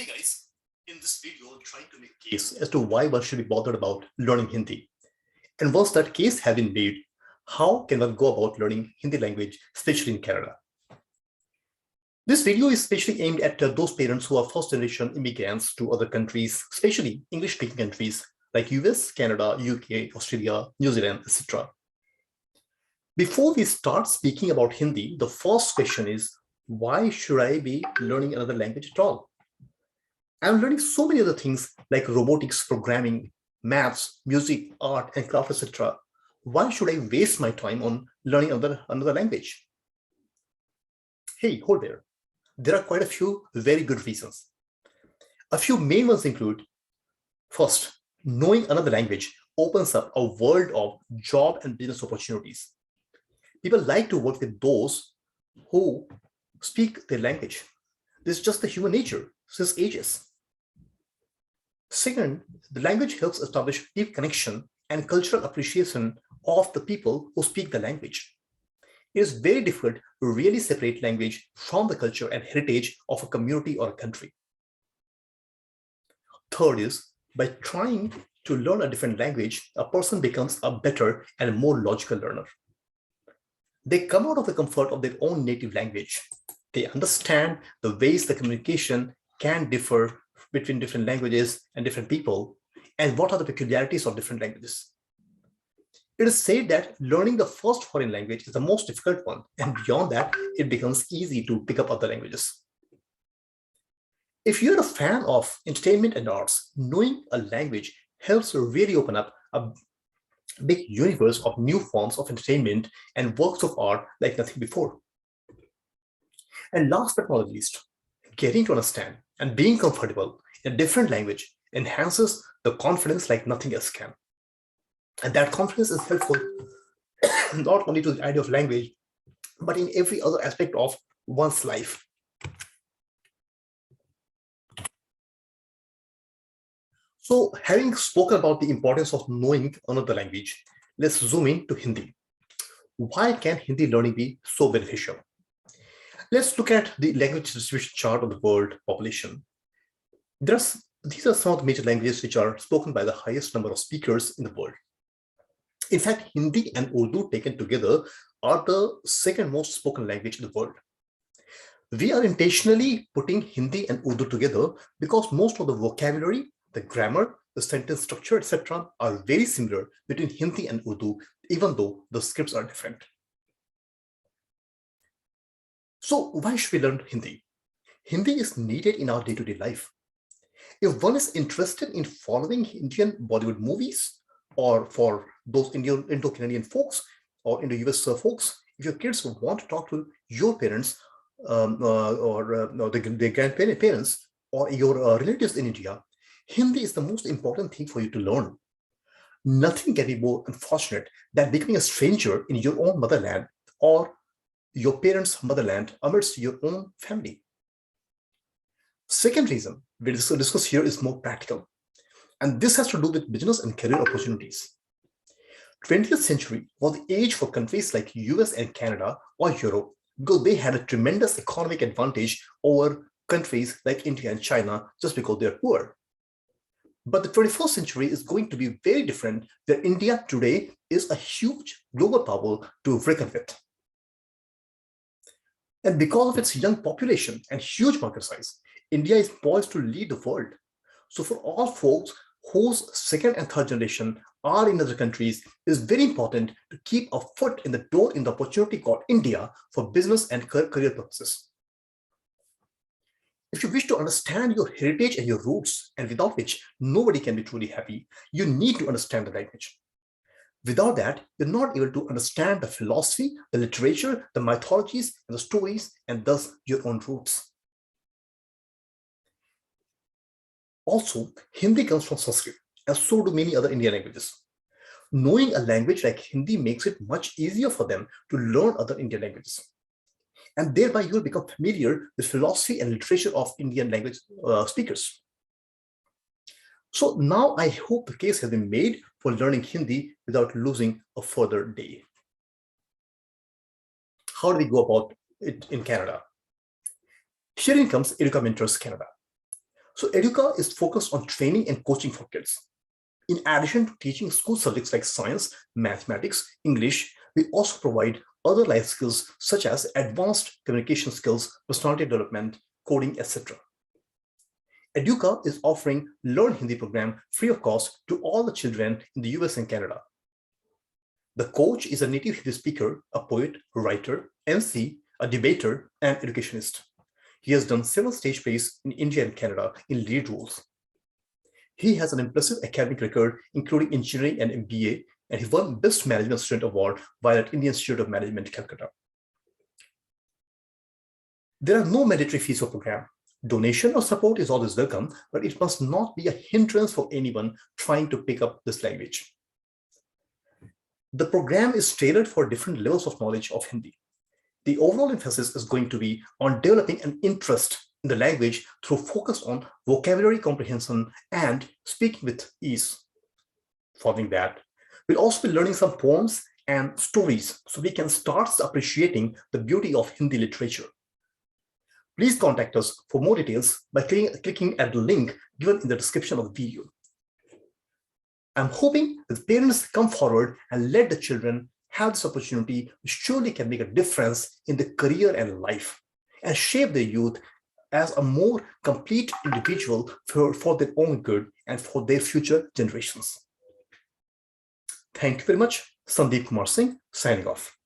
Hey guys, in this video, I'm trying to make a case as to why one should be bothered about learning Hindi. And once that case has been made, how can one go about learning Hindi language, especially in Canada? This video is especially aimed at those parents who are first-generation immigrants to other countries, especially English-speaking countries like US, Canada, UK, Australia, New Zealand, etc. Before we start speaking about Hindi, the first question is, why should I be learning another language at all? I'm learning so many other things like robotics, programming, maths, music, art, and craft, etc. Why should I waste my time on learning another language? Hey, hold there. There are quite a few very good reasons. A few main ones include, first, knowing another language opens up a world of job and business opportunities. People like to work with those who speak their language. This is just the human nature since ages. Second, the language helps establish deep connection and cultural appreciation of the people who speak the language. It is very difficult to really separate language from the culture and heritage of a community or a country. Third is, by trying to learn a different language, a person becomes a better and more logical learner. They come out of the comfort of their own native language. They understand the ways the communication can differ between different languages and different people, and what are the peculiarities of different languages. It is said that learning the first foreign language is the most difficult one, and beyond that, it becomes easy to pick up other languages. If you're a fan of entertainment and arts, knowing a language helps really open up a big universe of new forms of entertainment and works of art like nothing before. And last but not least, getting to understand and being comfortable in a different language enhances the confidence like nothing else can. And that confidence is helpful not only to the idea of language, but in every other aspect of one's life. So, having spoken about the importance of knowing another language, let's zoom in to Hindi. Why can Hindi learning be so beneficial? Let's look at the language distribution chart of the world population. These are some of the major languages which are spoken by the highest number of speakers in the world. In fact, Hindi and Urdu taken together are the second most spoken language in the world. We are intentionally putting Hindi and Urdu together because most of the vocabulary, the grammar, the sentence structure, etc. are very similar between Hindi and Urdu, even though the scripts are different. So why should we learn Hindi? Hindi is needed in our day-to-day life. If one is interested in following Indian Bollywood movies, or for those Indo-Canadian folks or Indo-US folks, if your kids want to talk to your parents or their grandparents or your relatives in India, Hindi is the most important thing for you to learn. Nothing can be more unfortunate than becoming a stranger in your own motherland or your parents' motherland amidst your own family. Second reason we discuss here is more practical, and this has to do with business and career opportunities. 20th century was the age for countries like US and Canada or Europe because they had a tremendous economic advantage over countries like India and China just because they're poor. But the 21st century is going to be very different, where India today is a huge global power to reckon with. And because of its young population and huge market size, India is poised to lead the world. So for all folks whose second and third generation are in other countries, it is very important to keep a foot in the door in the opportunity called India for business and career purposes. If you wish to understand your heritage and your roots, and without which nobody can be truly happy, you need to understand the language. Without that, you're not able to understand the philosophy, the literature, the mythologies, and the stories, and thus your own roots. Also, Hindi comes from Sanskrit, and so do many other Indian languages. Knowing a language like Hindi makes it much easier for them to learn other Indian languages. And thereby you'll become familiar with philosophy and literature of Indian language speakers. So now I hope the case has been made for learning Hindi without losing a further day. How do we go about it in Canada? Here in comes Educa Mentors Canada. So Educa is focused on training and coaching for kids. In addition to teaching school subjects like science, mathematics, English, we also provide other life skills such as advanced communication skills, personality development, coding, etc. Educa is offering Learn Hindi program free of cost to all the children in the US and Canada. The coach is a native Hindi speaker, a poet, writer, MC, a debater, and educationist. He has done several stage plays in India and Canada in lead roles. He has an impressive academic record, including engineering and MBA, and he won Best Management Student Award while at Indian Institute of Management, Calcutta. There are no mandatory fees for the program. Donation or support is always welcome, but it must not be a hindrance for anyone trying to pick up this language. The program is tailored for different levels of knowledge of Hindi. The overall emphasis is going to be on developing an interest in the language through focus on vocabulary comprehension and speaking with ease. Following that, we'll also be learning some poems and stories so we can start appreciating the beauty of Hindi literature. Please contact us for more details by clicking at the link given in the description of the video. I'm hoping that parents come forward and let the children have this opportunity, which surely can make a difference in their career and life, and shape their youth as a more complete individual for their own good and for their future generations. Thank you very much. Sandeep Kumar Singh, signing off.